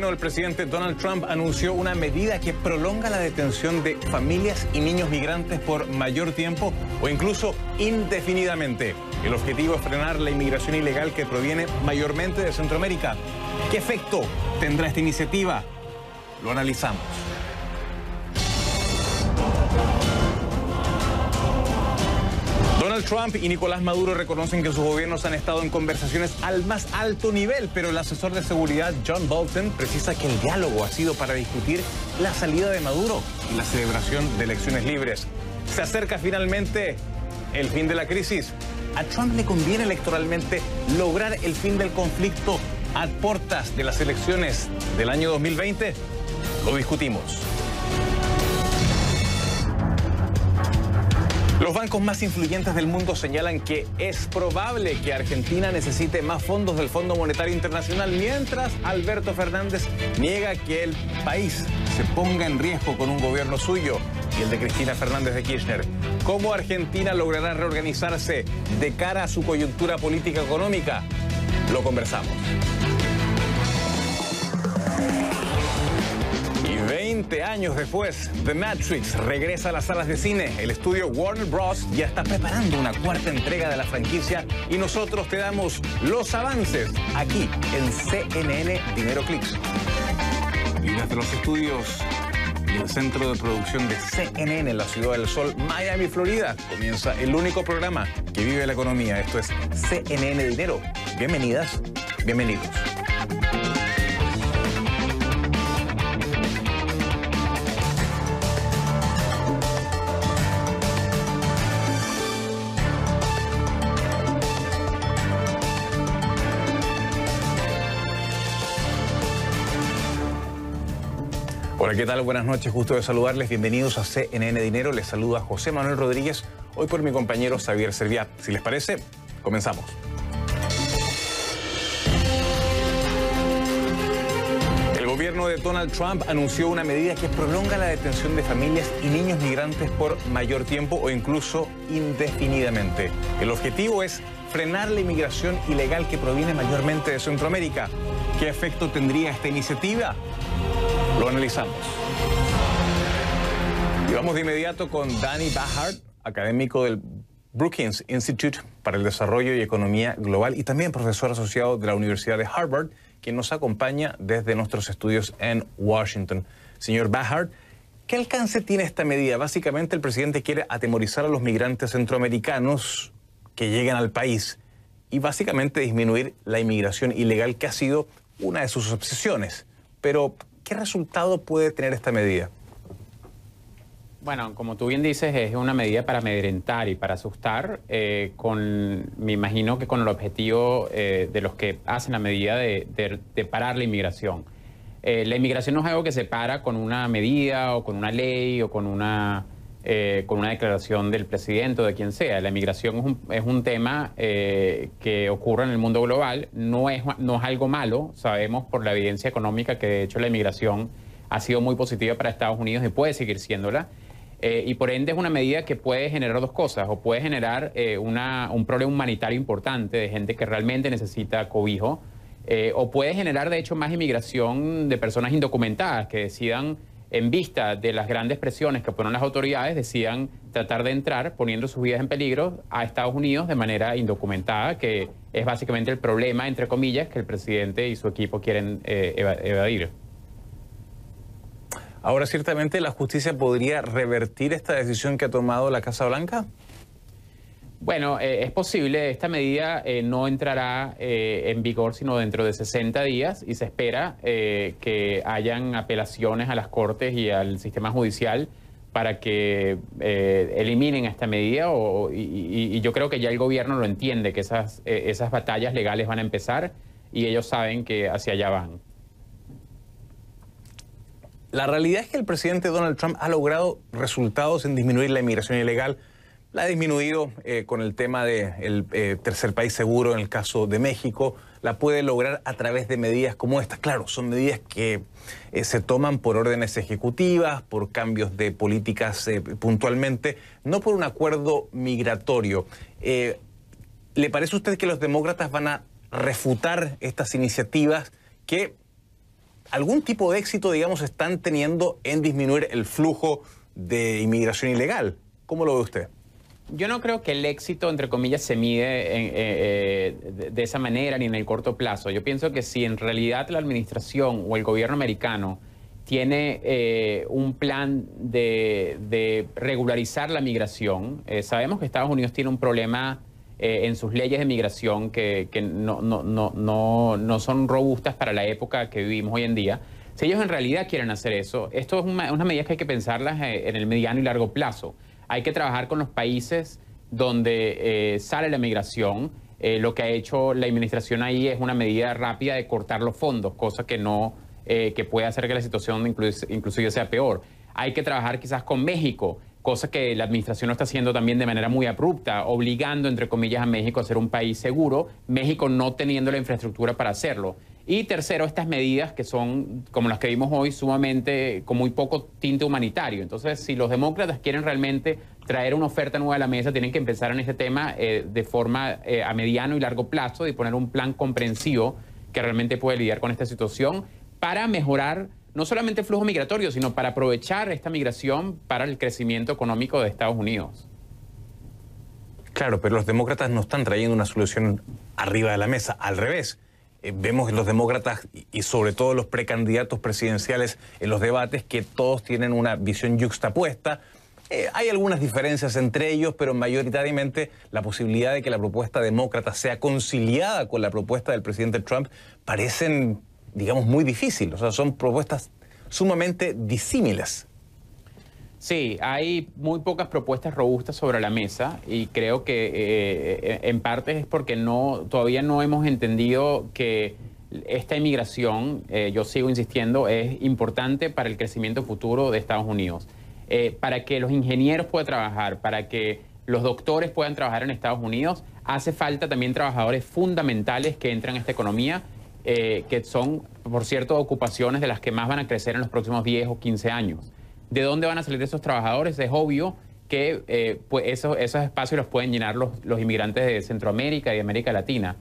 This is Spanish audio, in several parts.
gobierno del presidente Donald Trump anunció una medida que prolonga la detención de familias y niños migrantes por mayor tiempo o incluso indefinidamente. El objetivo es frenar la inmigración ilegal que proviene mayormente de Centroamérica. ¿Qué efecto tendrá esta iniciativa? Lo analizamos. Donald Trump y Nicolás Maduro reconocen que sus gobiernos han estado en conversaciones al más alto nivel, pero el asesor de seguridad John Bolton precisa que el diálogo ha sido para discutir la salida de Maduro y la celebración de elecciones libres. Se acerca finalmente el fin de la crisis. ¿A Trump le conviene electoralmente lograr el fin del conflicto a puertas de las elecciones del año 2020? Lo discutimos. Los bancos más influyentes del mundo señalan que es probable que Argentina necesite más fondos del Fondo Monetario Internacional, mientras Alberto Fernández niega que el país se ponga en riesgo con un gobierno suyo y el de Cristina Fernández de Kirchner. ¿Cómo Argentina logrará reorganizarse de cara a su coyuntura política económica? Lo conversamos. Y 20 años después, The Matrix regresa a las salas de cine. El estudio Warner Bros. Ya está preparando una cuarta entrega de la franquicia y nosotros te damos los avances aquí en CNN Dinero Clicks. Y desde los estudios y el centro de producción de CNN en la Ciudad del Sol, Miami, Florida, comienza el único programa que vive la economía. Esto es CNN Dinero. Bienvenidas, bienvenidos. Hola, ¿qué tal? Buenas noches, gusto de saludarles. Bienvenidos a CNN Dinero. Les saluda José Manuel Rodríguez, hoy por mi compañero Xavier Serviat. Si les parece, comenzamos. El gobierno de Donald Trump anunció una medida que prolonga la detención de familias y niños migrantes por mayor tiempo o incluso indefinidamente. El objetivo es frenar la inmigración ilegal que proviene mayormente de Centroamérica. ¿Qué efecto tendría esta iniciativa? Lo analizamos. Y vamos de inmediato con Danny Bahart, académico del Brookings Institute para el Desarrollo y Economía Global y también profesor asociado de la Universidad de Harvard, quien nos acompaña desde nuestros estudios en Washington. Señor Bahart, ¿qué alcance tiene esta medida? Básicamente el presidente quiere atemorizar a los migrantes centroamericanos que llegan al país y básicamente disminuir la inmigración ilegal, que ha sido una de sus obsesiones. Pero ¿qué resultado puede tener esta medida? Bueno, como tú bien dices, es una medida para amedrentar y para asustar, me imagino que con el objetivo de los que hacen la medida de parar la inmigración. La inmigración no es algo que se para con una medida o con una ley o con una declaración del presidente o de quien sea. La inmigración es un tema que ocurre en el mundo global, no es algo malo. Sabemos por la evidencia económica que de hecho la inmigración ha sido muy positiva para Estados Unidos y puede seguir siéndola. Y por ende es una medida que puede generar dos cosas, o puede generar un problema humanitario importante de gente que realmente necesita cobijo, o puede generar de hecho más inmigración de personas indocumentadas que decidan, en vista de las grandes presiones que ponen las autoridades, decidan tratar de entrar poniendo sus vidas en peligro a Estados Unidos de manera indocumentada, que es básicamente el problema, entre comillas, que el presidente y su equipo quieren evadir. Ahora, ciertamente, ¿la justicia podría revertir esta decisión que ha tomado la Casa Blanca? Bueno, es posible. Esta medida no entrará en vigor sino dentro de 60 días y se espera que hayan apelaciones a las Cortes y al sistema judicial para que eliminen esta medida y yo creo que ya el gobierno lo entiende, que esas batallas legales van a empezar y ellos saben que hacia allá van. La realidad es que el presidente Donald Trump ha logrado resultados en disminuir la inmigración ilegal. La ha disminuido con el tema del tercer país seguro en el caso de México. La puede lograr a través de medidas como estas. Claro, son medidas que se toman por órdenes ejecutivas, por cambios de políticas puntualmente, no por un acuerdo migratorio. ¿Le parece a usted que los demócratas van a refutar estas iniciativas que ¿algún tipo de éxito, digamos, están teniendo en disminuir el flujo de inmigración ilegal? ¿Cómo lo ve usted? Yo no creo que el éxito, entre comillas, se mide de esa manera ni en el corto plazo. Yo pienso que si en realidad la administración o el gobierno americano tiene un plan de regularizar la migración, sabemos que Estados Unidos tiene un problema en sus leyes de migración que no son robustas para la época que vivimos hoy en día. Si ellos en realidad quieren hacer eso, esto es unas medidas que hay que pensarlas en el mediano y largo plazo. Hay que trabajar con los países donde sale la migración. Lo que ha hecho la administración ahí es una medida rápida de cortar los fondos, cosa que que puede hacer que la situación inclusive sea peor. Hay que trabajar quizás con México, cosa que la administración lo está haciendo también de manera muy abrupta, obligando, entre comillas, a México a ser un país seguro, México no teniendo la infraestructura para hacerlo. Y tercero, estas medidas que son, como las que vimos hoy, sumamente, con muy poco tinte humanitario. Entonces, si los demócratas quieren realmente traer una oferta nueva a la mesa, tienen que empezar en este tema de forma a mediano y largo plazo y poner un plan comprensivo que realmente puede lidiar con esta situación para mejorar no solamente el flujo migratorio, sino para aprovechar esta migración para el crecimiento económico de Estados Unidos. Claro, pero los demócratas no están trayendo una solución arriba de la mesa, al revés. Vemos los demócratas y sobre todo los precandidatos presidenciales en los debates que todos tienen una visión yuxtapuesta. Hay algunas diferencias entre ellos, pero mayoritariamente la posibilidad de que la propuesta demócrata sea conciliada con la propuesta del presidente Trump parecen, digamos, muy difíciles. O sea, son propuestas sumamente disímiles. Sí, hay muy pocas propuestas robustas sobre la mesa y creo que en parte es porque todavía no hemos entendido que esta inmigración, yo sigo insistiendo, es importante para el crecimiento futuro de Estados Unidos. Para que los ingenieros puedan trabajar, para que los doctores puedan trabajar en Estados Unidos, hace falta también trabajadores fundamentales que entran a esta economía, que son, por cierto, ocupaciones de las que más van a crecer en los próximos 10 o 15 años. ¿De dónde van a salir esos trabajadores? Es obvio que pues esos espacios los pueden llenar los inmigrantes de Centroamérica y de América Latina.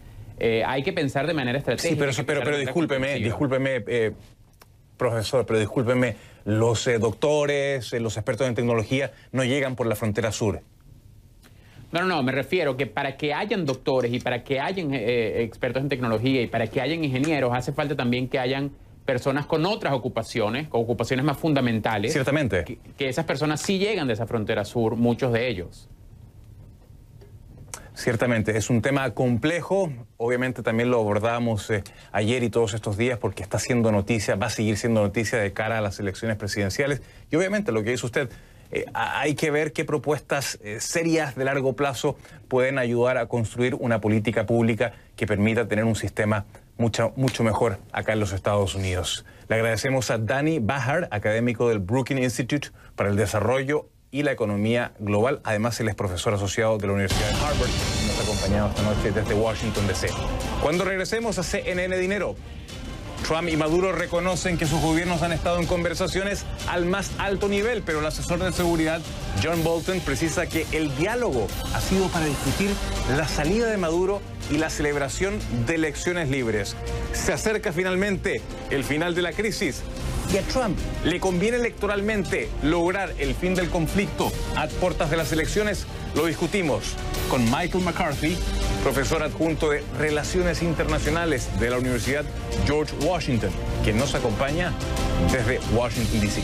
Hay que pensar de manera estratégica. Sí, pero discúlpeme, profesor, pero discúlpeme, los doctores, los expertos en tecnología no llegan por la frontera sur. No, me refiero que para que hayan doctores y para que hayan expertos en tecnología y para que hayan ingenieros, hace falta también que hayan personas con otras ocupaciones, con ocupaciones más fundamentales. Ciertamente. Que esas personas sí llegan de esa frontera sur, muchos de ellos. Ciertamente, es un tema complejo, obviamente también lo abordamos ayer y todos estos días porque está siendo noticia, va a seguir siendo noticia de cara a las elecciones presidenciales y obviamente lo que dice usted, hay que ver qué propuestas serias de largo plazo pueden ayudar a construir una política pública que permita tener un sistema mucho mejor acá en los Estados Unidos. Le agradecemos a Danny Bahar, académico del Brookings Institute para el Desarrollo y la Economía Global. Además, él es profesor asociado de la Universidad de Harvard y nos ha acompañado esta noche desde Washington, D.C. Cuando regresemos a CNN Dinero, Trump y Maduro reconocen que sus gobiernos han estado en conversaciones al más alto nivel, pero el asesor de seguridad, John Bolton, precisa que el diálogo ha sido para discutir la salida de Maduro y la celebración de elecciones libres. Se acerca finalmente el final de la crisis y a Trump le conviene electoralmente lograr el fin del conflicto a puertas de las elecciones. Lo discutimos con Michael McCarthy, profesor adjunto de Relaciones Internacionales de la Universidad George Washington, quien nos acompaña desde Washington, D.C.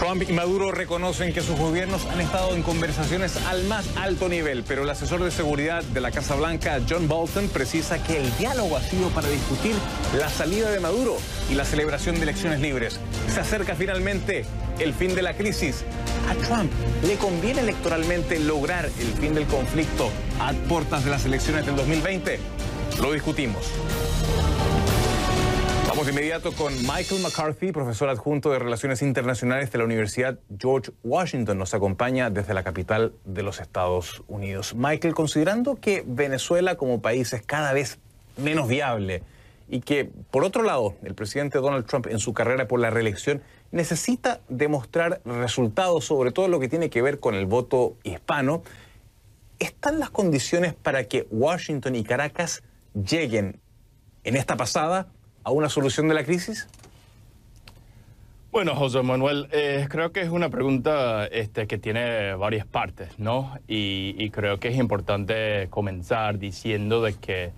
Trump y Maduro reconocen que sus gobiernos han estado en conversaciones al más alto nivel, pero el asesor de seguridad de la Casa Blanca, John Bolton, precisa que el diálogo ha sido para discutir la salida de Maduro y la celebración de elecciones libres. Se acerca finalmente el fin de la crisis. A Trump le conviene electoralmente lograr el fin del conflicto a puertas de las elecciones del 2020. Lo discutimos. Vamos de inmediato con Michael McCarthy, profesor adjunto de Relaciones Internacionales de la Universidad George Washington. Nos acompaña desde la capital de los Estados Unidos. Michael, considerando que Venezuela como país es cada vez menos viable y que, por otro lado, el presidente Donald Trump en su carrera por la reelección necesita demostrar resultados, sobre todo en lo que tiene que ver con el voto hispano, ¿están las condiciones para que Washington y Caracas lleguen en esta pasada a una solución de la crisis? Bueno, José Manuel, creo que es una pregunta que tiene varias partes, ¿no? Y creo que es importante comenzar diciendo de que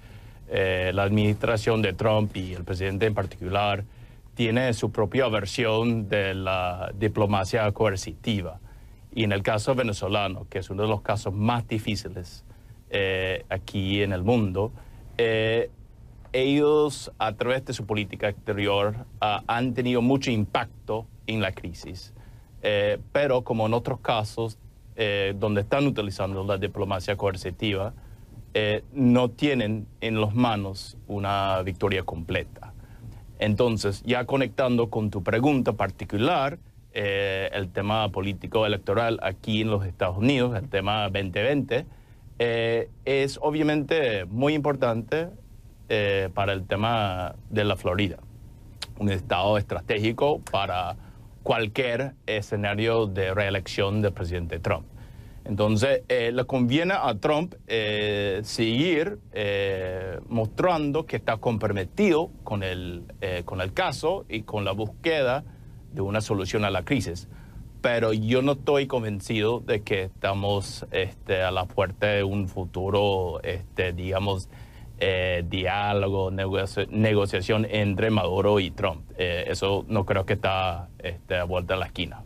la administración de Trump y el presidente en particular tiene su propia versión de la diplomacia coercitiva. Y en el caso venezolano, que es uno de los casos más difíciles aquí en el mundo, ellos, a través de su política exterior, han tenido mucho impacto en la crisis. Pero como en otros casos, donde están utilizando la diplomacia coercitiva, no tienen en las manos una victoria completa. Entonces, ya conectando con tu pregunta particular, el tema político electoral aquí en los Estados Unidos, el tema 2020, es obviamente muy importante para el tema de la Florida, un estado estratégico para cualquier escenario de reelección del presidente Trump. Entonces, le conviene a Trump seguir mostrando que está comprometido con el caso y con la búsqueda de una solución a la crisis. Pero yo no estoy convencido de que estamos a la puerta de un futuro, digamos, diálogo, negociación entre Maduro y Trump. Eso no creo que está a vuelta de la esquina.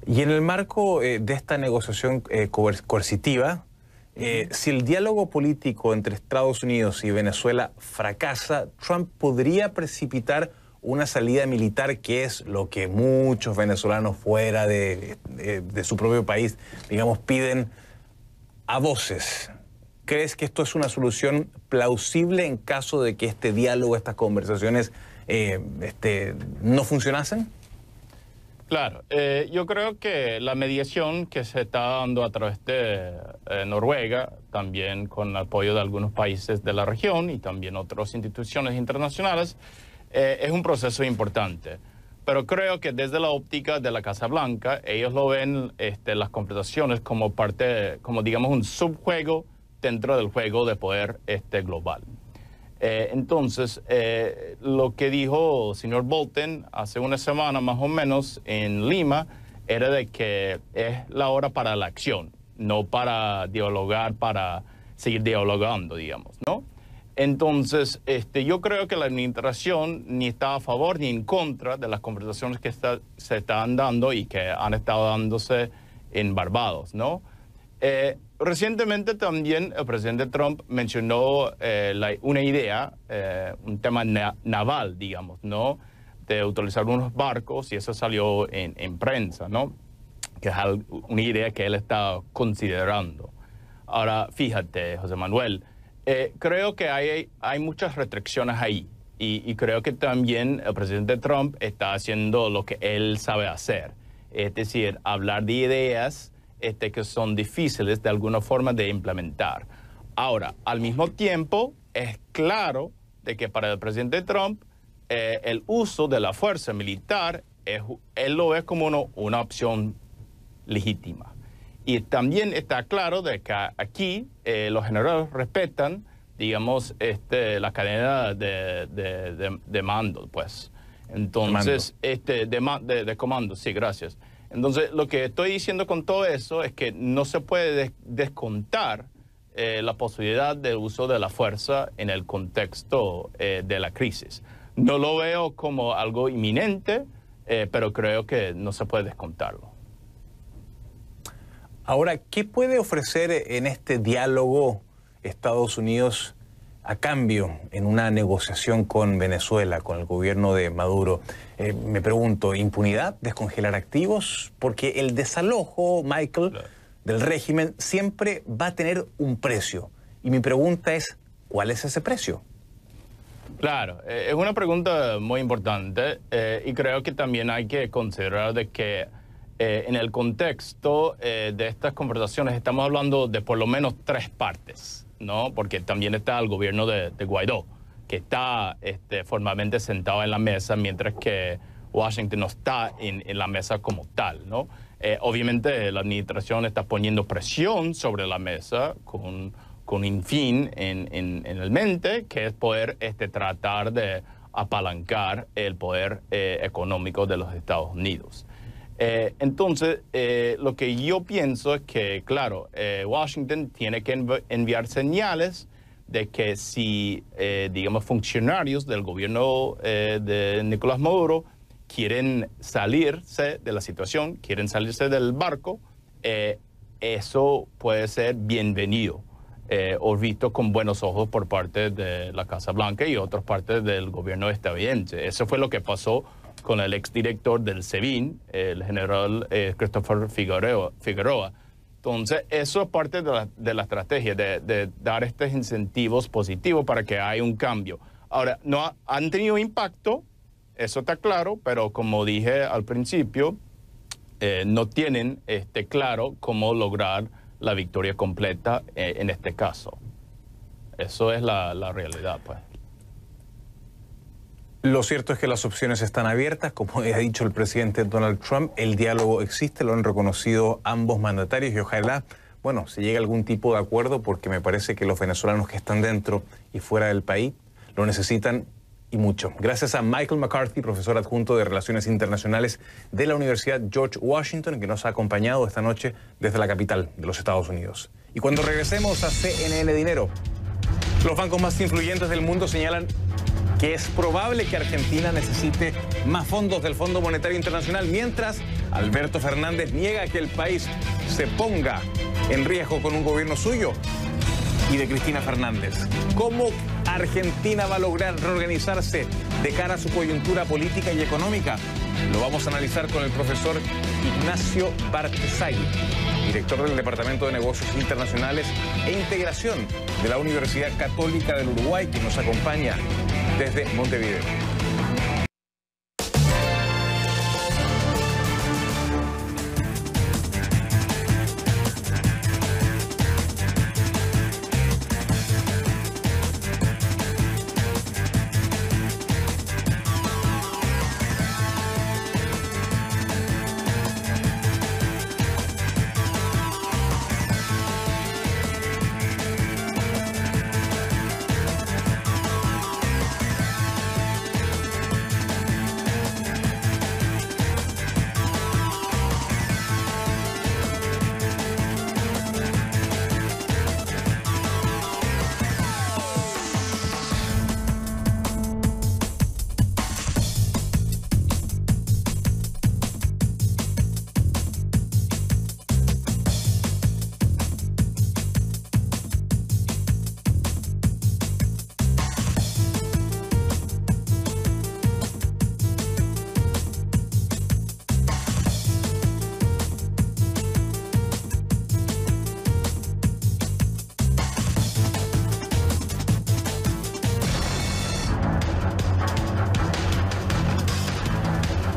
Y en el marco de esta negociación coercitiva, si el diálogo político entre Estados Unidos y Venezuela fracasa, Trump podría precipitar una salida militar, que es lo que muchos venezolanos fuera de su propio país, digamos, piden a voces. ¿Crees que esto es una solución plausible en caso de que este diálogo, estas conversaciones no funcionasen? Claro, yo creo que la mediación que se está dando a través de Noruega, también con el apoyo de algunos países de la región y también otras instituciones internacionales, es un proceso importante. Pero creo que desde la óptica de la Casa Blanca, ellos lo ven las conversaciones como parte, como digamos un subjuego dentro del juego de poder global. Entonces, lo que dijo el señor Bolton hace una semana más o menos en Lima era de que es la hora para la acción, no para dialogar, para seguir dialogando, digamos, ¿no? Entonces, yo creo que la administración ni está a favor ni en contra de las conversaciones que se están dando y que han estado dándose en Barbados, ¿no? Recientemente también el presidente Trump mencionó una idea, un tema naval, digamos, ¿no? De utilizar unos barcos, y eso salió en prensa, ¿no? Que es una idea que él está considerando. Ahora, fíjate, José Manuel, creo que hay muchas restricciones ahí. Y creo que también el presidente Trump está haciendo lo que él sabe hacer. Es decir, hablar de ideas que son difíciles de alguna forma de implementar. Ahora, al mismo tiempo, es claro de que para el presidente Trump el uso de la fuerza militar, él lo ve como una opción legítima. Y también está claro de que aquí los generales respetan, digamos, la cadena de mando, pues. Entonces, de comando, sí, gracias. Entonces, lo que estoy diciendo con todo eso es que no se puede descontar la posibilidad del uso de la fuerza en el contexto de la crisis. No lo veo como algo inminente, pero creo que no se puede descontarlo. Ahora, ¿qué puede ofrecer en este diálogo Estados Unidos a cambio en una negociación con Venezuela, con el gobierno de Maduro? Me pregunto, ¿impunidad? ¿Descongelar activos? Porque el desalojo, Michael, del régimen siempre va a tener un precio. Y mi pregunta es, ¿cuál es ese precio? Claro, es una pregunta muy importante y creo que también hay que considerar de que en el contexto de estas conversaciones estamos hablando de por lo menos 3 partes, ¿no? Porque también está el gobierno de Guaidó, que está formalmente sentado en la mesa, mientras que Washington no está en la mesa como tal, ¿no? Obviamente la administración está poniendo presión sobre la mesa con un fin en el mente, que es poder tratar de apalancar el poder económico de los Estados Unidos. Entonces, lo que yo pienso es que, claro, Washington tiene que enviar señales de que si, digamos, funcionarios del gobierno de Nicolás Maduro quieren salirse de la situación, quieren salirse del barco, eso puede ser bienvenido o visto con buenos ojos por parte de la Casa Blanca y otras partes del gobierno estadounidense. Eso fue lo que pasó con el exdirector del SEBIN, el general Christopher Figueroa. Entonces, eso es parte de la estrategia, de dar estos incentivos positivos para que haya un cambio. Ahora, no han tenido impacto, eso está claro, pero como dije al principio, no tienen claro cómo lograr la victoria completa en este caso. Eso es la realidad, pues. Lo cierto es que las opciones están abiertas, como ha dicho el presidente Donald Trump, el diálogo existe, lo han reconocido ambos mandatarios y ojalá, bueno, se llegue a algún tipo de acuerdo porque me parece que los venezolanos que están dentro y fuera del país lo necesitan y mucho. Gracias a Michael McCarthy, profesor adjunto de Relaciones Internacionales de la Universidad George Washington, que nos ha acompañado esta noche desde la capital de los Estados Unidos. Y cuando regresemos a CNN Dinero, los bancos más influyentes del mundo señalan que es probable que Argentina necesite más fondos del Fondo Monetario Internacional, mientras Alberto Fernández niega que el país se ponga en riesgo con un gobierno suyo y de Cristina Fernández. ¿Cómo Argentina va a lograr reorganizarse de cara a su coyuntura política y económica? Lo vamos a analizar con el profesor Ignacio Bartesagui, director del Departamento de Negocios Internacionales e Integración de la Universidad Católica del Uruguay, que nos acompaña desde Montevideo.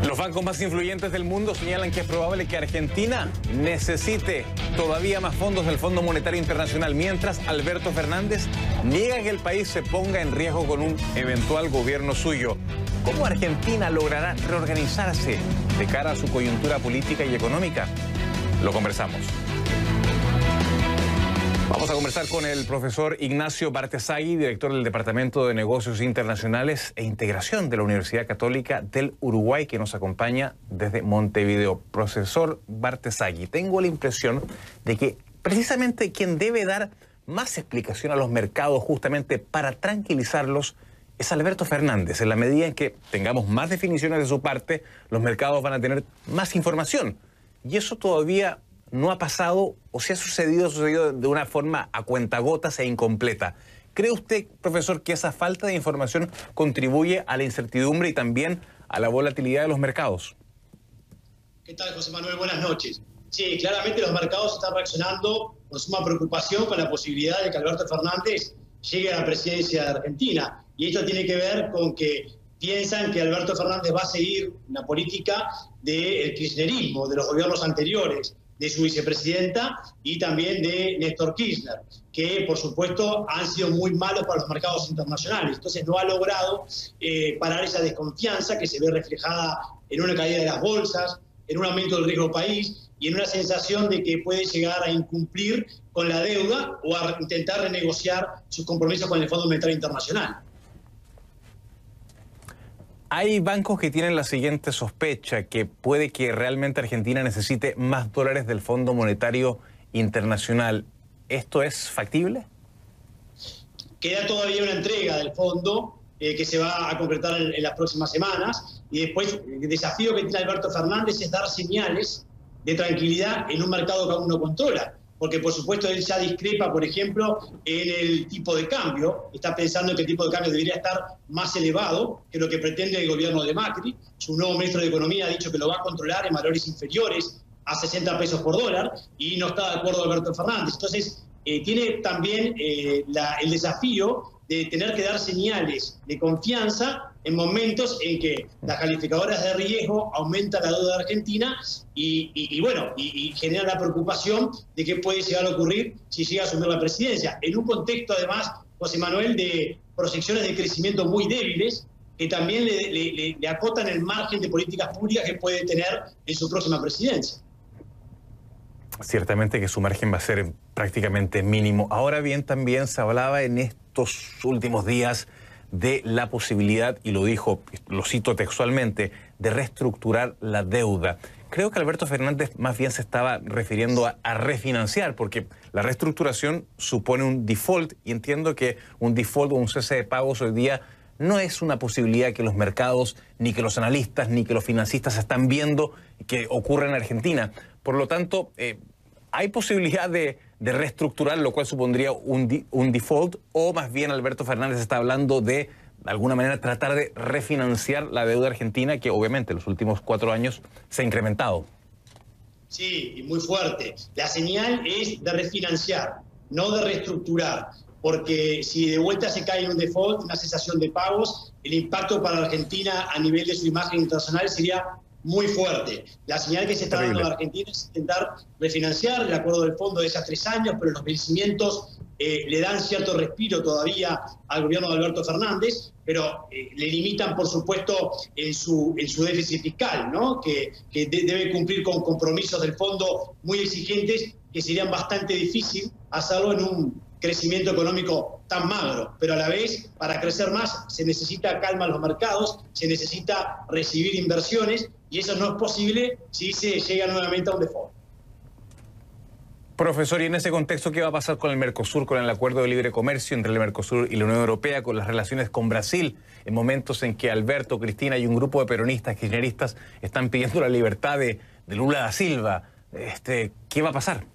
Los bancos más influyentes del mundo señalan que es probable que Argentina necesite todavía más fondos del Fondo Monetario Internacional, mientras Alberto Fernández niega que el país se ponga en riesgo con un eventual gobierno suyo. ¿Cómo Argentina logrará reorganizarse de cara a su coyuntura política y económica? Lo conversamos. Vamos a conversar con el profesor Ignacio Bartesagui, director del Departamento de Negocios Internacionales e Integración de la Universidad Católica del Uruguay, que nos acompaña desde Montevideo. Profesor Bartesagui, tengo la impresión de que precisamente quien debe dar más explicación a los mercados justamente para tranquilizarlos es Alberto Fernández. En la medida en que tengamos más definiciones de su parte, los mercados van a tener más información. Y eso todavía no ha pasado, o si ha sucedido de una forma a cuentagotas e incompleta. ¿Cree usted, profesor, que esa falta de información contribuye a la incertidumbre y también a la volatilidad de los mercados? ¿Qué tal, José Manuel? Buenas noches. Sí, claramente los mercados están reaccionando con suma preocupación con la posibilidad de que Alberto Fernández llegue a la presidencia de Argentina. Y esto tiene que ver con que piensan que Alberto Fernández va a seguir una política del kirchnerismo, de los gobiernos anteriores, de su vicepresidenta y también de Néstor Kirchner, que por supuesto han sido muy malos para los mercados internacionales. Entonces no ha logrado parar esa desconfianza que se ve reflejada en una caída de las bolsas, en un aumento del riesgo país y en una sensación de que puede llegar a incumplir con la deuda o a intentar renegociar sus compromisos con el Fondo Monetario Internacional. Hay bancos que tienen la siguiente sospecha, que puede que realmente Argentina necesite más dólares del Fondo Monetario Internacional. ¿Esto es factible? Queda todavía una entrega del fondo que se va a concretar en las próximas semanas. Y después el desafío que tiene Alberto Fernández es dar señales de tranquilidad en un mercado que aún no controla. Porque, por supuesto, él ya discrepa, por ejemplo, en el tipo de cambio. Está pensando que el tipo de cambio debería estar más elevado que lo que pretende el gobierno de Macri. Su nuevo ministro de Economía ha dicho que lo va a controlar en valores inferiores a 60 pesos por dólar y no está de acuerdo Alberto Fernández. Entonces, tiene también el desafío de tener que dar señales de confianza en momentos en que las calificadoras de riesgo aumentan la deuda de Argentina y genera la preocupación de qué puede llegar a ocurrir si llega a asumir la presidencia. En un contexto, además, José Manuel, de proyecciones de crecimiento muy débiles, que también le acotan el margen de políticas públicas que puede tener en su próxima presidencia. Ciertamente que su margen va a ser prácticamente mínimo. Ahora bien, también se hablaba en estos últimos días de la posibilidad, y lo dijo, lo cito textualmente, de reestructurar la deuda. Creo que Alberto Fernández más bien se estaba refiriendo a refinanciar, porque la reestructuración supone un default, y entiendo que un default o un cese de pagos hoy día no es una posibilidad que los mercados, ni que los analistas, ni que los financistas están viendo que ocurre en Argentina. Por lo tanto, ¿hay posibilidad de reestructurar, lo cual supondría un default, o más bien Alberto Fernández está hablando de alguna manera, tratar de refinanciar la deuda argentina, que obviamente en los últimos 4 años se ha incrementado? Sí, y muy fuerte. La señal es de refinanciar, no de reestructurar, porque si de vuelta se cae en un default, una cesación de pagos, el impacto para la Argentina a nivel de su imagen internacional sería muy fuerte. La señal que se está dando a la Argentina es intentar refinanciar el acuerdo del fondo de esos 3 años, pero los vencimientos le dan cierto respiro todavía al gobierno de Alberto Fernández, pero le limitan, por supuesto, en su déficit fiscal, ¿no? que debe cumplir con compromisos del fondo muy exigentes, que serían bastante difícil hacerlo en un crecimiento económico tan magro, pero a la vez, para crecer más, se necesita calma en los mercados, se necesita recibir inversiones, y eso no es posible si se llega nuevamente a un default. Profesor, y en ese contexto, ¿qué va a pasar con el Mercosur, con el acuerdo de libre comercio entre el Mercosur y la Unión Europea, con las relaciones con Brasil, en momentos en que Alberto, Cristina y un grupo de peronistas, kirchneristas, están pidiendo la libertad de Lula da Silva? ¿Qué va a pasar?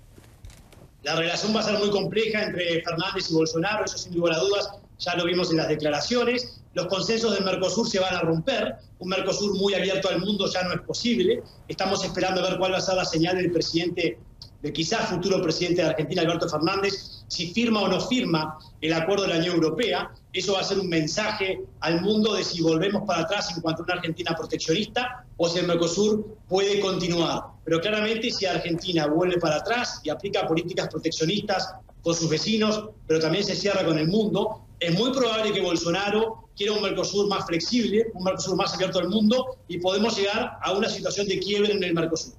La relación va a ser muy compleja entre Fernández y Bolsonaro, eso sin lugar a dudas, ya lo vimos en las declaraciones. Los consensos del Mercosur se van a romper, un Mercosur muy abierto al mundo ya no es posible. Estamos esperando a ver cuál va a ser la señal del presidente, del quizás futuro presidente de Argentina, Alberto Fernández, si firma o no firma el acuerdo de la Unión Europea. Eso va a ser un mensaje al mundo de si volvemos para atrás en cuanto a una Argentina proteccionista o si el Mercosur puede continuar. Pero claramente si Argentina vuelve para atrás y aplica políticas proteccionistas con sus vecinos, pero también se cierra con el mundo, es muy probable que Bolsonaro quiera un Mercosur más flexible, un Mercosur más abierto al mundo, y podemos llegar a una situación de quiebre en el Mercosur.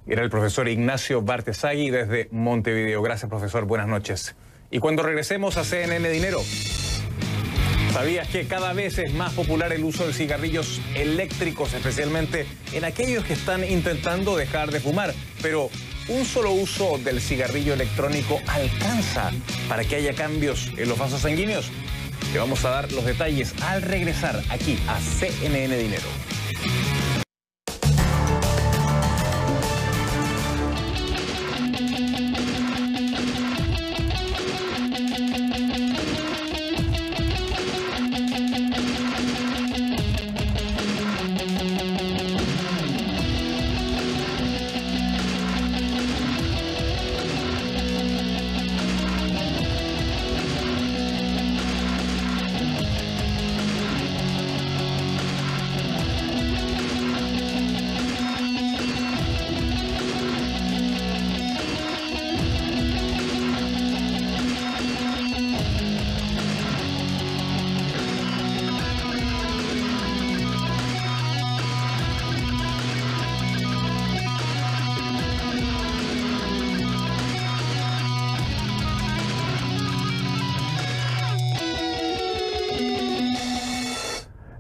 Era el profesor Ignacio Bartesagui desde Montevideo. Gracias, profesor. Buenas noches. Y cuando regresemos a CNN Dinero, ¿sabías que cada vez es más popular el uso de cigarrillos eléctricos, especialmente en aquellos que están intentando dejar de fumar? Pero ¿un solo uso del cigarrillo electrónico alcanza para que haya cambios en los vasos sanguíneos? Te vamos a dar los detalles al regresar aquí a CNN Dinero.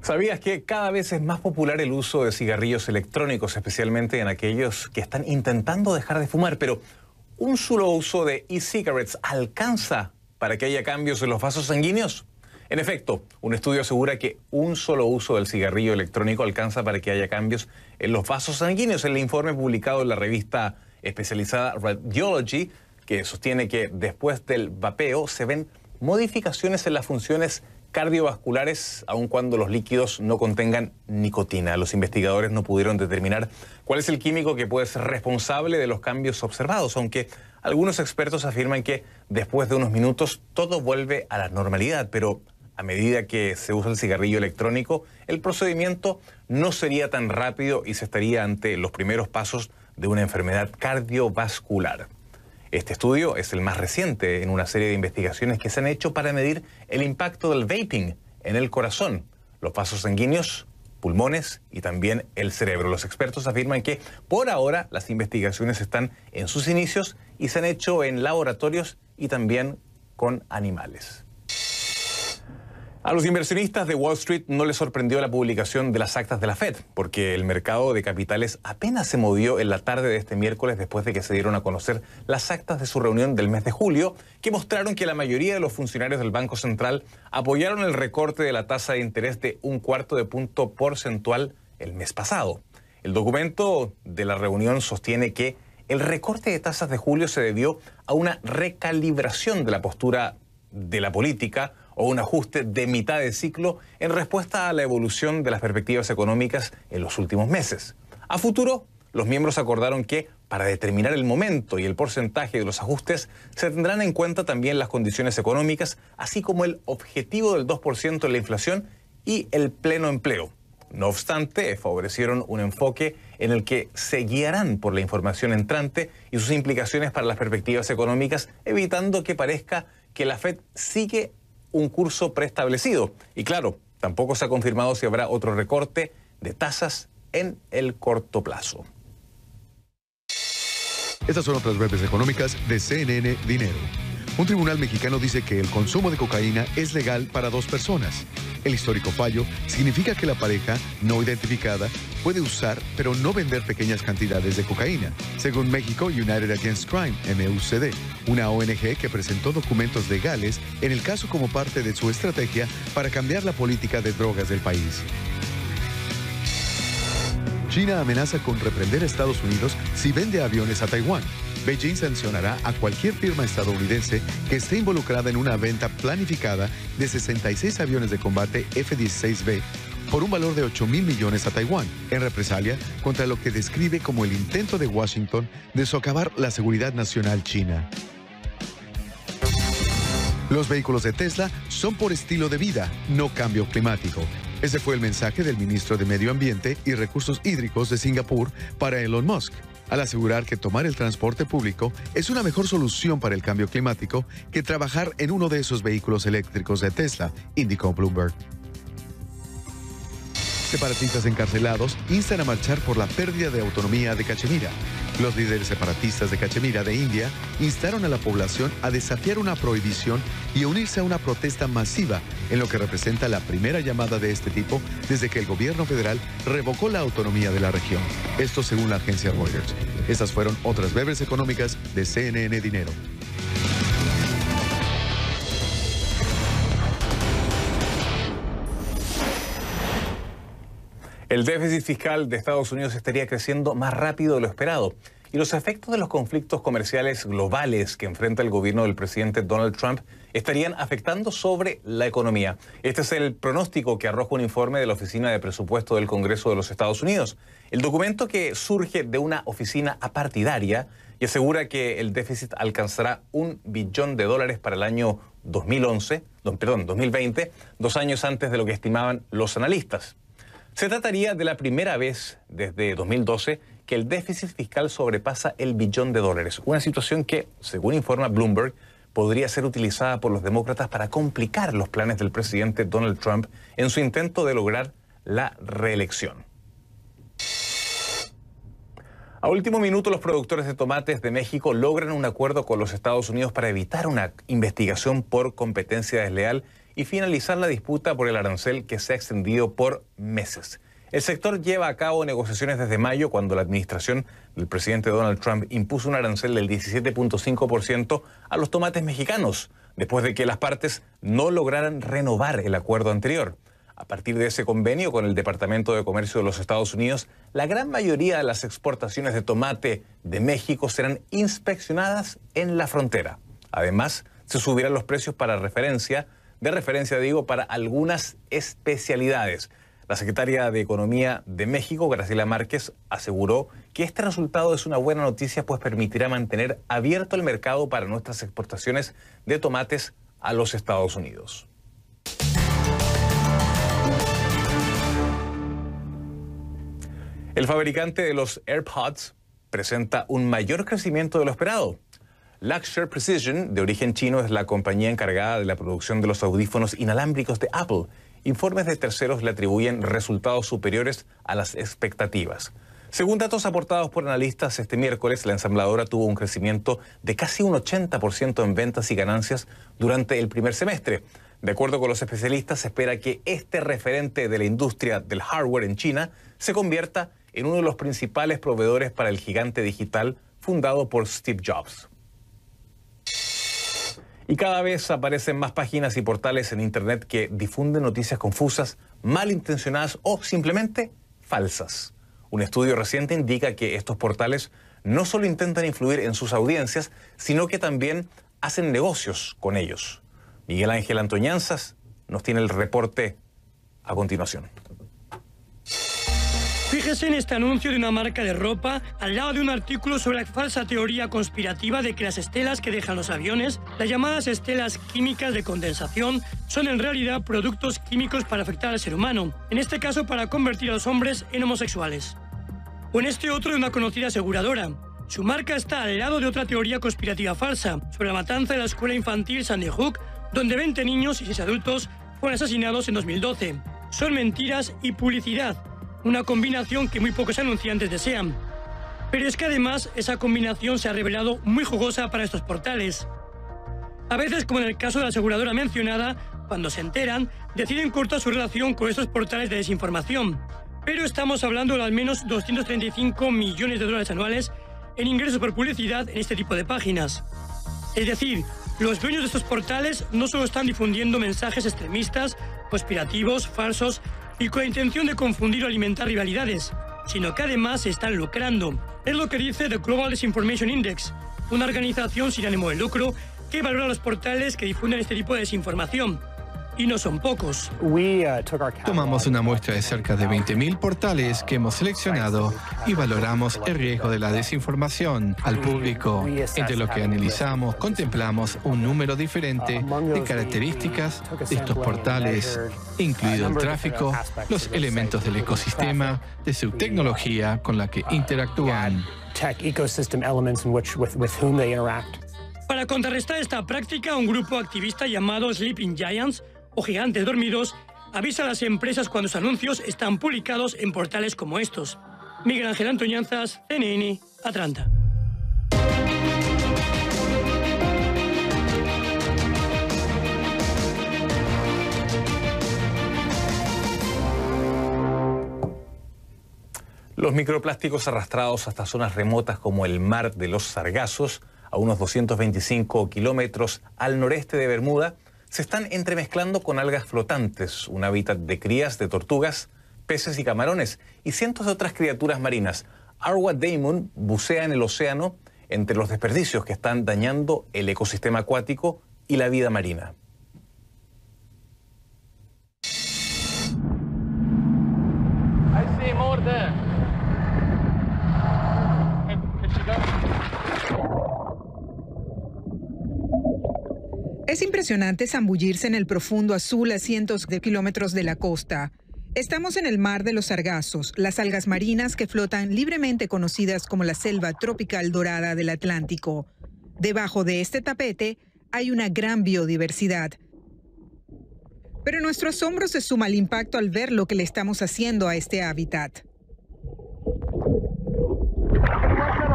¿Sabías que cada vez es más popular el uso de cigarrillos electrónicos, especialmente en aquellos que están intentando dejar de fumar? Pero ¿un solo uso de e-cigarettes alcanza para que haya cambios en los vasos sanguíneos? En efecto, un estudio asegura que un solo uso del cigarrillo electrónico alcanza para que haya cambios en los vasos sanguíneos. El informe publicado en la revista especializada Radiology, que sostiene que después del vapeo se ven modificaciones en las funciones cardiovasculares, aun cuando los líquidos no contengan nicotina. Los investigadores no pudieron determinar cuál es el químico que puede ser responsable de los cambios observados, aunque algunos expertos afirman que después de unos minutos todo vuelve a la normalidad, pero a medida que se usa el cigarrillo electrónico, el procedimiento no sería tan rápido y se estaría ante los primeros pasos de una enfermedad cardiovascular. Este estudio es el más reciente en una serie de investigaciones que se han hecho para medir el impacto del vaping en el corazón, los vasos sanguíneos, pulmones y también el cerebro. Los expertos afirman que por ahora las investigaciones están en sus inicios y se han hecho en laboratorios y también con animales. A los inversionistas de Wall Street no les sorprendió la publicación de las actas de la Fed, porque el mercado de capitales apenas se movió en la tarde de este miércoles después de que se dieron a conocer las actas de su reunión del mes de julio, que mostraron que la mayoría de los funcionarios del Banco Central apoyaron el recorte de la tasa de interés de 1/4 punto porcentual el mes pasado. El documento de la reunión sostiene que el recorte de tasas de julio se debió a una recalibración de la postura de la política o un ajuste de mitad de ciclo en respuesta a la evolución de las perspectivas económicas en los últimos meses. A futuro, los miembros acordaron que para determinar el momento y el porcentaje de los ajustes se tendrán en cuenta también las condiciones económicas, así como el objetivo del 2% de la inflación y el pleno empleo. No obstante, favorecieron un enfoque en el que se guiarán por la información entrante y sus implicaciones para las perspectivas económicas, evitando que parezca que la Fed sigue un curso preestablecido. Y claro, tampoco se ha confirmado si habrá otro recorte de tasas en el corto plazo. Estas son otras breves económicas de CNN Dinero. Un tribunal mexicano dice que el consumo de cocaína es legal para 2 personas. El histórico fallo significa que la pareja no identificada puede usar, pero no vender pequeñas cantidades de cocaína, según México United Against Crime, MUCD, una ONG que presentó documentos legales en el caso como parte de su estrategia para cambiar la política de drogas del país. China amenaza con reprender a Estados Unidos si vende aviones a Taiwán. Beijing sancionará a cualquier firma estadounidense que esté involucrada en una venta planificada de 66 aviones de combate F-16B por un valor de 8.000 millones a Taiwán, en represalia contra lo que describe como el intento de Washington de socavar la seguridad nacional china. Los vehículos de Tesla son por estilo de vida, no cambio climático. Ese fue el mensaje del ministro de Medio Ambiente y Recursos Hídricos de Singapur para Elon Musk, al asegurar que tomar el transporte público es una mejor solución para el cambio climático que trabajar en uno de esos vehículos eléctricos de Tesla, indicó Bloomberg. Separatistas encarcelados instan a marchar por la pérdida de autonomía de Cachemira. Los líderes separatistas de Cachemira de India instaron a la población a desafiar una prohibición y a unirse a una protesta masiva en lo que representa la primera llamada de este tipo desde que el gobierno federal revocó la autonomía de la región. Esto según la agencia Reuters. Estas fueron otras breves económicas de CNN Dinero. El déficit fiscal de Estados Unidos estaría creciendo más rápido de lo esperado y los efectos de los conflictos comerciales globales que enfrenta el gobierno del presidente Donald Trump estarían afectando sobre la economía. Este es el pronóstico que arroja un informe de la Oficina de Presupuesto del Congreso de los Estados Unidos. El documento, que surge de una oficina apartidaria y asegura que el déficit alcanzará $1 billón para el año 2020, 2 años antes de lo que estimaban los analistas. Se trataría de la primera vez desde 2012 que el déficit fiscal sobrepasa el $1 billón, una situación que, según informa Bloomberg, podría ser utilizada por los demócratas para complicar los planes del presidente Donald Trump en su intento de lograr la reelección. A último minuto, los productores de tomates de México logran un acuerdo con los Estados Unidos para evitar una investigación por competencia desleal y finalizar la disputa por el arancel que se ha extendido por meses. El sector lleva a cabo negociaciones desde mayo, cuando la administración del presidente Donald Trump impuso un arancel del 17.5% a los tomates mexicanos, después de que las partes no lograran renovar el acuerdo anterior. A partir de ese convenio con el Departamento de Comercio de los Estados Unidos, la gran mayoría de las exportaciones de tomate de México serán inspeccionadas en la frontera. Además, se subirán los precios para para algunas especialidades. La secretaria de Economía de México, Graciela Márquez, aseguró que este resultado es una buena noticia, pues permitirá mantener abierto el mercado para nuestras exportaciones de tomates a los Estados Unidos. El fabricante de los AirPods presenta un mayor crecimiento de lo esperado. Luxshare Precision, de origen chino, es la compañía encargada de la producción de los audífonos inalámbricos de Apple. Informes de terceros le atribuyen resultados superiores a las expectativas. Según datos aportados por analistas este miércoles, la ensambladora tuvo un crecimiento de casi un 80% en ventas y ganancias durante el primer semestre. De acuerdo con los especialistas, se espera que este referente de la industria del hardware en China se convierta en uno de los principales proveedores para el gigante digital fundado por Steve Jobs. Y cada vez aparecen más páginas y portales en Internet que difunden noticias confusas, malintencionadas o simplemente falsas. Un estudio reciente indica que estos portales no solo intentan influir en sus audiencias, sino que también hacen negocios con ellos. Miguel Ángel Antoñanzas nos tiene el reporte a continuación. Fíjese en este anuncio de una marca de ropa al lado de un artículo sobre la falsa teoría conspirativa de que las estelas que dejan los aviones, las llamadas estelas químicas de condensación, son en realidad productos químicos para afectar al ser humano, en este caso para convertir a los hombres en homosexuales. O en este otro de una conocida aseguradora. Su marca está al lado de otra teoría conspirativa falsa sobre la matanza de la escuela infantil Sandy Hook, donde 20 niños y 6 adultos fueron asesinados en 2012. Son mentiras y publicidad. Una combinación que muy pocos anunciantes desean. Pero es que además esa combinación se ha revelado muy jugosa para estos portales. A veces, como en el caso de la aseguradora mencionada, cuando se enteran, deciden cortar su relación con estos portales de desinformación. Pero estamos hablando de al menos 235 millones de dólares anuales en ingresos por publicidad en este tipo de páginas. Es decir, los dueños de estos portales no solo están difundiendo mensajes extremistas, conspirativos, falsos, y con la intención de confundir o alimentar rivalidades, sino que además se están lucrando. Es lo que dice The Global Disinformation Index, una organización sin ánimo de lucro que valora los portales que difunden este tipo de desinformación. Y no son pocos. Tomamos una muestra de cerca de 20.000 portales que hemos seleccionado y valoramos el riesgo de la desinformación al público. Entre lo que analizamos, contemplamos un número diferente de características de estos portales, incluido el tráfico, los elementos del ecosistema, de su tecnología con la que interactúan. Para contrarrestar esta práctica, un grupo activista llamado Sleeping Giants, o gigantes dormidos, avisa a las empresas cuando sus anuncios están publicados en portales como estos. Miguel Ángel Antoñanzas, CNN, Atlanta. Los microplásticos arrastrados hasta zonas remotas como el Mar de los Sargazos, a unos 225 kilómetros al noreste de Bermuda, se están entremezclando con algas flotantes, un hábitat de crías de tortugas, peces y camarones, y cientos de otras criaturas marinas. Arwa Damon bucea en el océano entre los desperdicios que están dañando el ecosistema acuático y la vida marina. Es impresionante zambullirse en el profundo azul a cientos de kilómetros de la costa. Estamos en el Mar de los Sargazos, las algas marinas que flotan libremente conocidas como la selva tropical dorada del Atlántico. Debajo de este tapete hay una gran biodiversidad. Pero nuestro asombro se suma al impacto al ver lo que le estamos haciendo a este hábitat.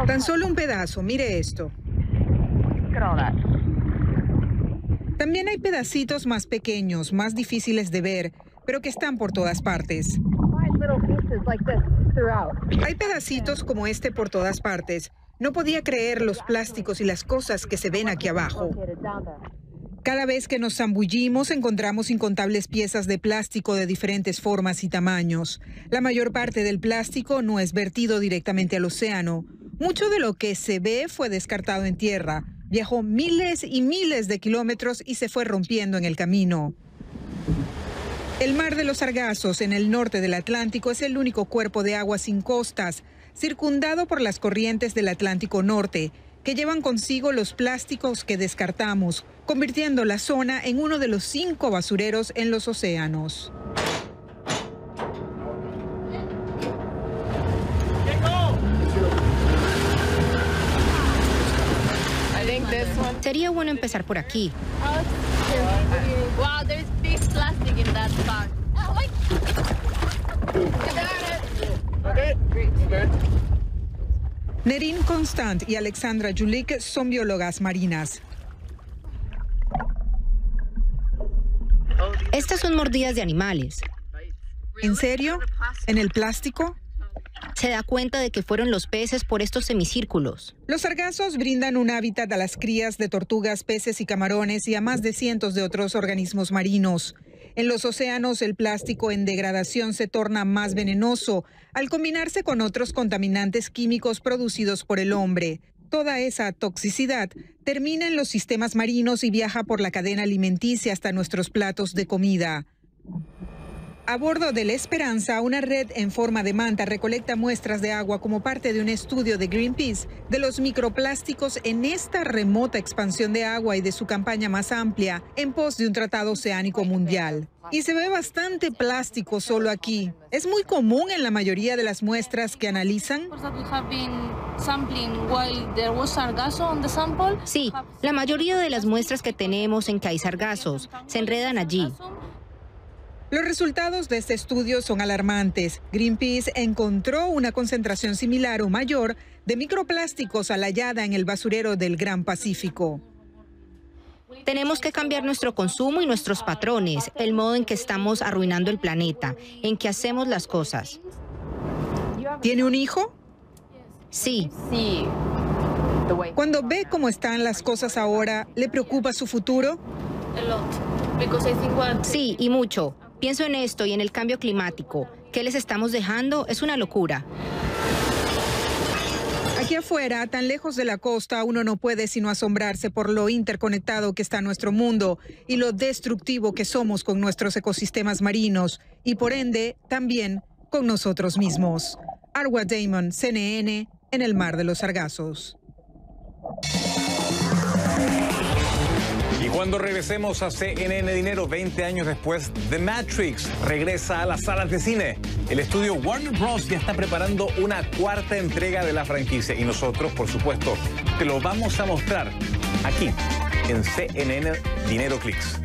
Tan solo un pedazo, mire esto. También hay pedacitos más pequeños, más difíciles de ver, pero que están por todas partes. Hay pedacitos como este por todas partes. No podía creer los plásticos y las cosas que se ven aquí abajo. Cada vez que nos zambullimos encontramos incontables piezas de plástico de diferentes formas y tamaños. La mayor parte del plástico no es vertido directamente al océano. Mucho de lo que se ve fue descartado en tierra. Viajó miles y miles de kilómetros y se fue rompiendo en el camino. El Mar de los Sargazos, en el norte del Atlántico, es el único cuerpo de agua sin costas, circundado por las corrientes del Atlántico Norte, que llevan consigo los plásticos que descartamos, convirtiendo la zona en uno de los 5 basureros en los océanos. Sería bueno empezar por aquí. Wow, there's big plastic in that spot. Nerine Constant y Alexandra Julik son biólogas marinas. Estas son mordidas de animales. ¿En serio? ¿En el plástico? Se da cuenta de que fueron los peces por estos semicírculos. Los sargazos brindan un hábitat a las crías de tortugas, peces y camarones y a más de cientos de otros organismos marinos. En los océanos, el plástico en degradación se torna más venenoso al combinarse con otros contaminantes químicos producidos por el hombre. Toda esa toxicidad termina en los sistemas marinos y viaja por la cadena alimenticia hasta nuestros platos de comida. A bordo de la Esperanza, una red en forma de manta recolecta muestras de agua como parte de un estudio de Greenpeace de los microplásticos en esta remota expansión de agua y de su campaña más amplia en pos de un tratado oceánico mundial. Y se ve bastante plástico solo aquí. ¿Es muy común en la mayoría de las muestras que analizan? Sí, la mayoría de las muestras que tenemos en que hay sargazos se enredan allí. Los resultados de este estudio son alarmantes. Greenpeace encontró una concentración similar o mayor de microplásticos a la hallada en el basurero del Gran Pacífico. Tenemos que cambiar nuestro consumo y nuestros patrones, el modo en que estamos arruinando el planeta, en que hacemos las cosas. ¿Tiene un hijo? Sí. Cuando ve cómo están las cosas ahora, ¿le preocupa su futuro? Sí, y mucho. Pienso en esto y en el cambio climático. ¿Qué les estamos dejando? Es una locura. Aquí afuera, tan lejos de la costa, uno no puede sino asombrarse por lo interconectado que está nuestro mundo y lo destructivo que somos con nuestros ecosistemas marinos y, por ende, también con nosotros mismos. Arwa Damon, CNN, en el Mar de los Sargazos. Y cuando regresemos a CNN Dinero, 20 años después, The Matrix regresa a las salas de cine. El estudio Warner Bros. Ya está preparando una 4ª entrega de la franquicia. Y nosotros, por supuesto, te lo vamos a mostrar aquí, en CNN Dinero Clicks.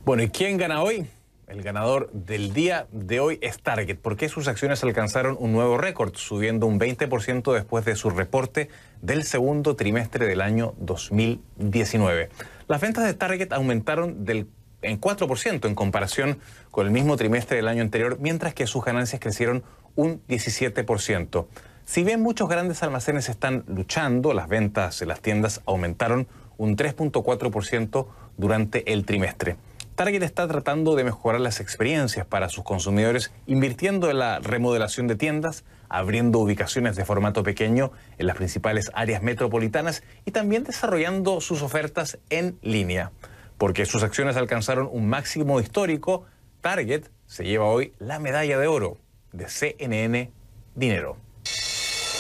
Bueno, ¿y quién gana hoy? El ganador del día de hoy es Target, porque sus acciones alcanzaron un nuevo récord, subiendo un 20% después de su reporte del segundo trimestre del año 2019. Las ventas de Target aumentaron en 4% en comparación con el mismo trimestre del año anterior, mientras que sus ganancias crecieron un 17%. Si bien muchos grandes almacenes están luchando, las ventas en las tiendas aumentaron un 3.4% durante el trimestre. Target está tratando de mejorar las experiencias para sus consumidores, invirtiendo en la remodelación de tiendas, abriendo ubicaciones de formato pequeño en las principales áreas metropolitanas y también desarrollando sus ofertas en línea. Porque sus acciones alcanzaron un máximo histórico, Target se lleva hoy la medalla de oro de CNN Dinero.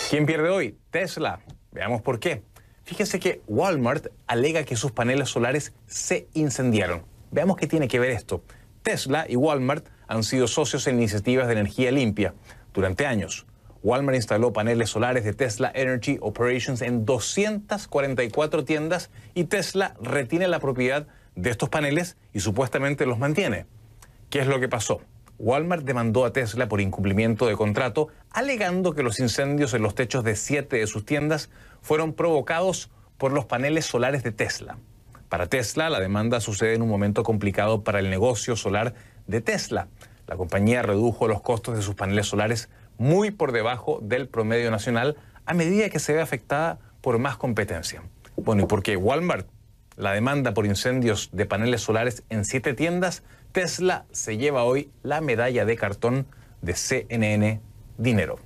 ¿Quién pierde hoy? Tesla. Veamos por qué. Fíjese que Walmart alega que sus paneles solares se incendiaron. Veamos qué tiene que ver esto. Tesla y Walmart han sido socios en iniciativas de energía limpia durante años. Walmart instaló paneles solares de Tesla Energy Operations en 244 tiendas y Tesla retiene la propiedad de estos paneles y supuestamente los mantiene. ¿Qué es lo que pasó? Walmart demandó a Tesla por incumplimiento de contrato, alegando que los incendios en los techos de 7 de sus tiendas fueron provocados por los paneles solares de Tesla. Para Tesla, la demanda sucede en un momento complicado para el negocio solar de Tesla. La compañía redujo los costos de sus paneles solares muy por debajo del promedio nacional a medida que se ve afectada por más competencia. Bueno, ¿y por qué Walmart? La demanda por incendios de paneles solares en 7 tiendas, Tesla se lleva hoy la medalla de cartón de CNN Dinero.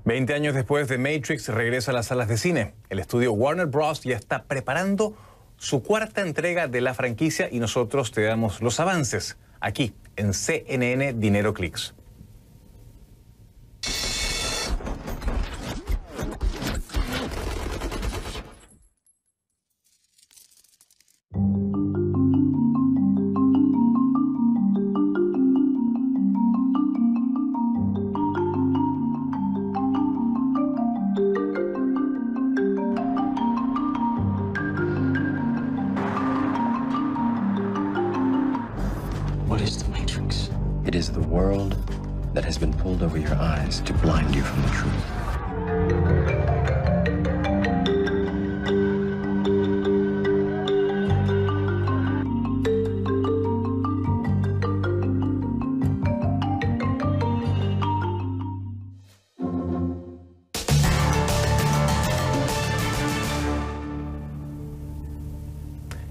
Veinte años después de Matrix regresa a las salas de cine. El estudio Warner Bros. Ya está preparando su cuarta entrega de la franquicia y nosotros te damos los avances aquí en CNN Dinero Clicks. It is the world that has been pulled over your eyes to blind you from the truth.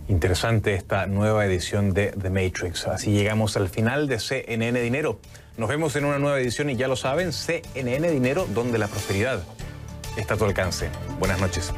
Interesante esta nueva edición de The Matrix. Así llegamos al final de CNN Dinero. Nos vemos en una nueva edición y ya lo saben, CNN Dinero, donde la prosperidad está a tu alcance. Buenas noches.